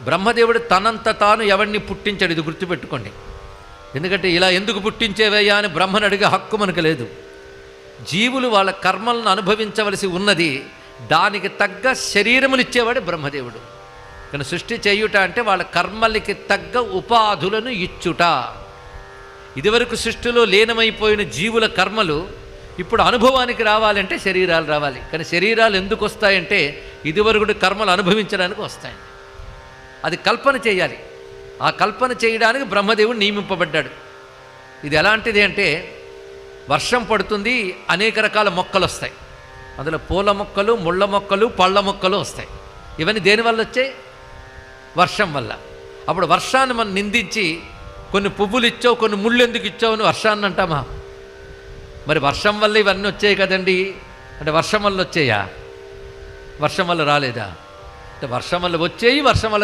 బ్రహ్మదేవుడు తనంత తాను ఎవరిని పుట్టించాడు, ఇది గుర్తుపెట్టుకోండి. ఎందుకంటే ఇలా ఎందుకు పుట్టించేవయ్యా అని బ్రహ్మను అడిగే హక్కు మనకు లేదు. జీవులు వాళ్ళ కర్మలను అనుభవించవలసి ఉన్నది, దానికి తగ్గ శరీరములు ఇచ్చేవాడు బ్రహ్మదేవుడు. కానీ సృష్టి చేయుట అంటే వాళ్ళ కర్మలకి తగ్గ ఉపాధులను ఇచ్చుట. ఇదివరకు సృష్టిలో లీనమైపోయిన జీవుల కర్మలు ఇప్పుడు అనుభవానికి రావాలంటే శరీరాలు రావాలి. కానీ శరీరాలు ఎందుకు వస్తాయంటే ఇదివరకు కర్మలు అనుభవించడానికి వస్తాయి. అది కల్పన చేయాలి. ఆ కల్పన చేయడానికి బ్రహ్మదేవుడు నియమింపబడ్డాడు. ఇది ఎలాంటిది అంటే, వర్షం పడుతుంది, అనేక రకాల మొక్కలు వస్తాయి. అందులో పూల మొక్కలు, ముళ్ళ మొక్కలు, పళ్ళ మొక్కలు వస్తాయి. ఇవన్నీ దేనివల్ల వచ్చాయి? వర్షం వల్ల. అప్పుడు వర్షాన్ని మనం నిందించి కొన్ని పువ్వులు ఇచ్చావు, కొన్ని ముళ్ళు ఎందుకు ఇచ్చావు అని వర్షాన్ని అంటామా? మరి వర్షం వల్ల ఇవన్నీ వచ్చాయి కదండి అంటే వర్షం వల్ల వచ్చాయా? వర్షం వల్ల రాలేదా? అంటే వర్షం వల్ల వచ్చేయి, వర్షం వల్ల